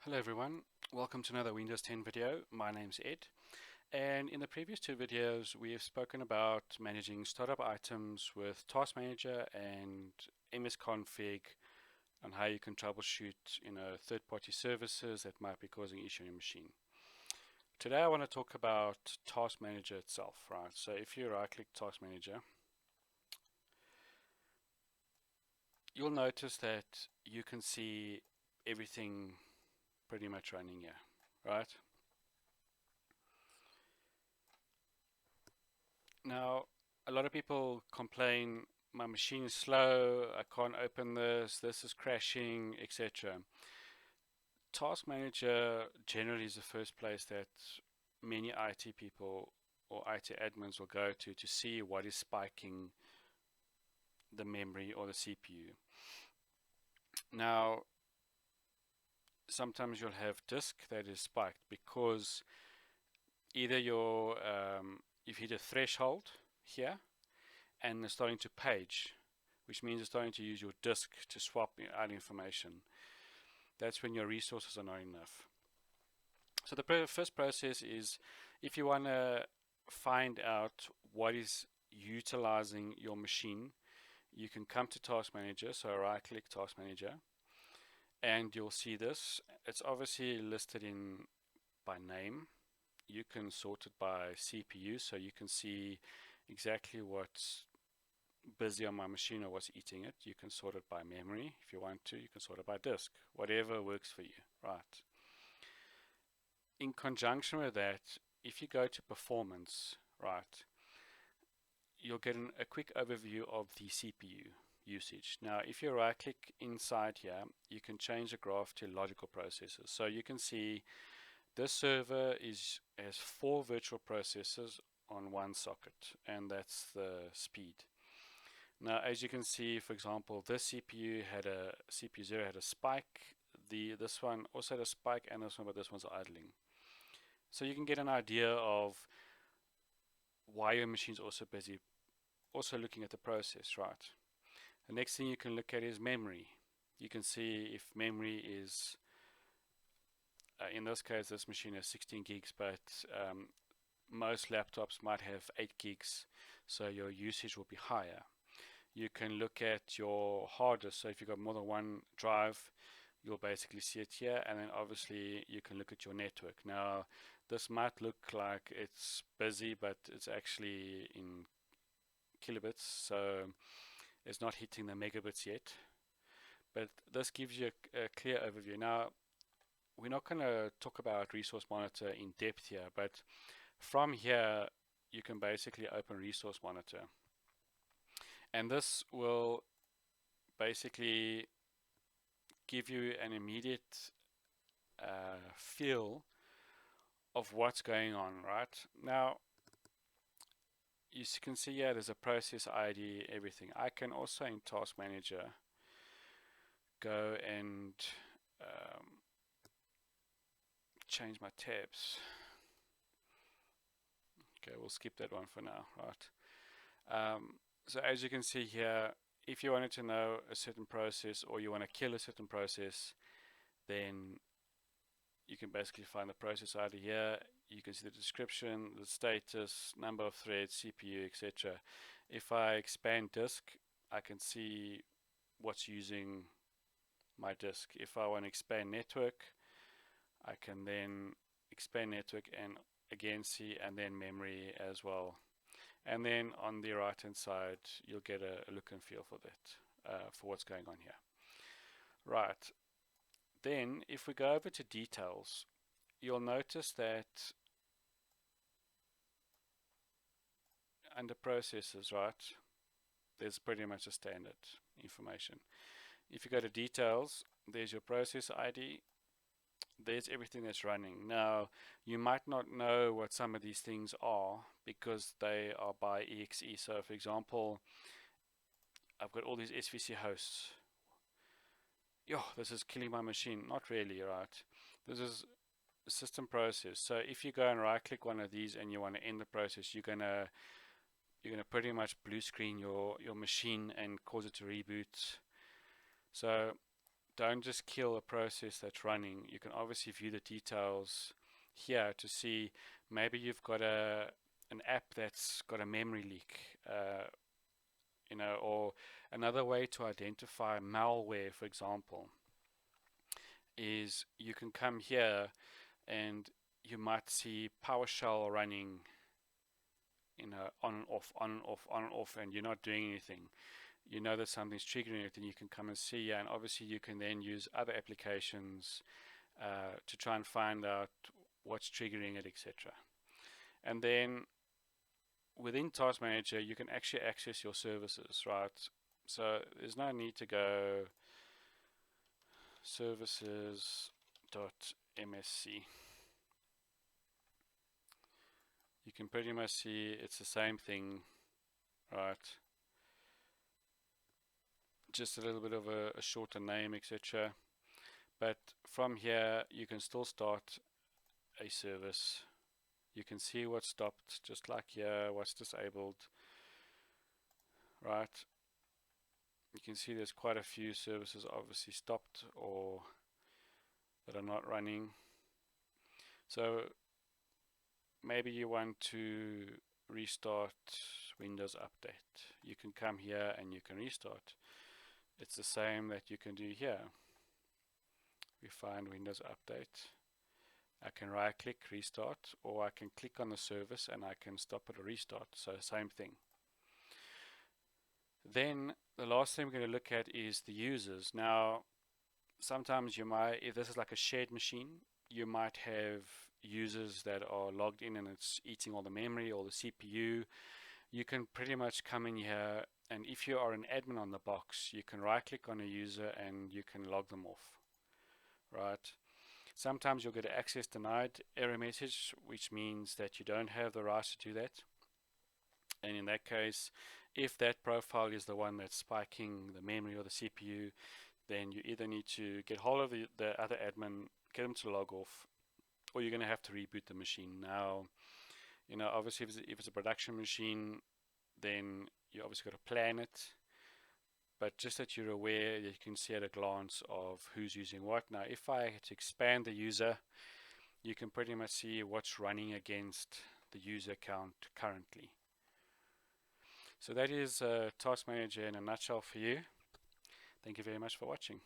Hello everyone, welcome to another Windows 10 video. My name's Ed, and in the previous two videos we have spoken about managing startup items with Task Manager and msconfig on how you can troubleshoot third-party services that might be causing issue on your machine. Today I want to talk about Task Manager itself, right? So if you right-click Task Manager, you'll notice that you can see everything pretty much running here, right? Now, a lot of people complain, my machine is slow, I can't open this is crashing, etc. Task Manager generally is the first place that many IT people or IT admins will go to see what is spiking the memory or the CPU. Now, sometimes you'll have disk that is spiked because either you've hit a threshold here and it's starting to page, which means it's starting to use your disk to swap out information. That's when your resources are not enough. So the first process is, if you want to find out what is utilizing your machine, you can come to Task Manager. So right click Task Manager and you'll see this. It's obviously listed in by name. You can sort it by CPU, so you can see exactly what's busy on my machine or what's eating it. You can sort it by memory if you want to. You can sort it by disk, whatever works for you, right? In conjunction with that, if you go to performance, right, you'll get a quick overview of the CPU usage. Now, if you right click inside here, you can change the graph to logical processors. So you can see this server has 4 virtual processors on one socket, and that's the speed. Now, as you can see, for example, this CPU CPU 0 had a spike. This one also had a spike, and this one, but this one's idling. So you can get an idea of why your machine's also busy, also looking at the process, right? The next thing you can look at is memory. You can see if memory is, in this case, this machine has 16 gigs, but most laptops might have 8 gigs, so your usage will be higher. You can look at your hard disk. So if you've got more than one drive, you'll basically see it here, and then obviously you can look at your network. Now, this might look like it's busy, but it's actually in kilobits, so it's not hitting the megabits yet. But this gives you a clear overview. Now, we're not going to talk about Resource Monitor in depth here, but from here, you can basically open Resource Monitor. And this will basically give you an immediate feel of what's going on, right? Now, you can see here there's a process ID, everything. I can also in Task Manager go and change my tabs. Okay, we'll skip that one for now, right? So as you can see here, if you wanted to know a certain process or you want to kill a certain process, then you can basically find the process ID here. You can see the description, the status, number of threads, CPU, etc. If I expand disk, I can see what's using my disk. If I want to expand network, I can then expand network and again see, and then memory as well. And then on the right hand side, you'll get a look and feel for that, for what's going on here. Right. Then if we go over to details, you'll notice that under processes, right, there's pretty much a standard information. If you go to details, there's your process ID, there's everything that's running. Now, you might not know what some of these things are because they are by exe. So for example, I've got all these SVC hosts. Yo, this is killing my machine. Not really, right? This is a system process. So if you go and right click one of these and you want to end the process, you're gonna pretty much blue screen your machine and cause it to reboot. So don't just kill a process that's running. You can obviously view the details here to see maybe you've got an app that's got a memory leak, or another way to identify malware, for example, is you can come here and you might see PowerShell running, on and off, on and off, on and off, and you're not doing anything. You know that something's triggering it, and you can come and see, and obviously you can then use other applications to try and find out what's triggering it, etc. And then within Task Manager, you can actually access your services, right? So there's no need to go services.msc. You can pretty much see it's the same thing, right? Just a little bit of a shorter name, etc. But from here, you can still start a service. You can see what's stopped, just like here, what's disabled, right? You can see there's quite a few services obviously stopped or that are not running. So maybe you want to restart Windows Update. You can come here and you can restart. It's the same that you can do here. We find Windows Update. I can right click restart, or I can click on the service and I can stop it or restart. So same thing. Then the last thing we're going to look at is the users. Now sometimes you might, if this is like a shared machine, you might have users that are logged in and it's eating all the memory or the CPU. You can pretty much come in here, and if you are an admin on the box, you can right click on a user and you can log them off, right? Sometimes you'll get an access denied error message, which means that you don't have the right to do that. And in that case, if that profile is the one that's spiking the memory or the CPU, then you either need to get hold of the other admin, get them to log off, or you're going to have to reboot the machine. Now, obviously if it's a production machine, then you obviously got to plan it. But just that you're aware, you can see at a glance of who's using what. Now, if I had to expand the user, you can pretty much see what's running against the user account currently. So that is Task Manager in a nutshell for you. Thank you very much for watching.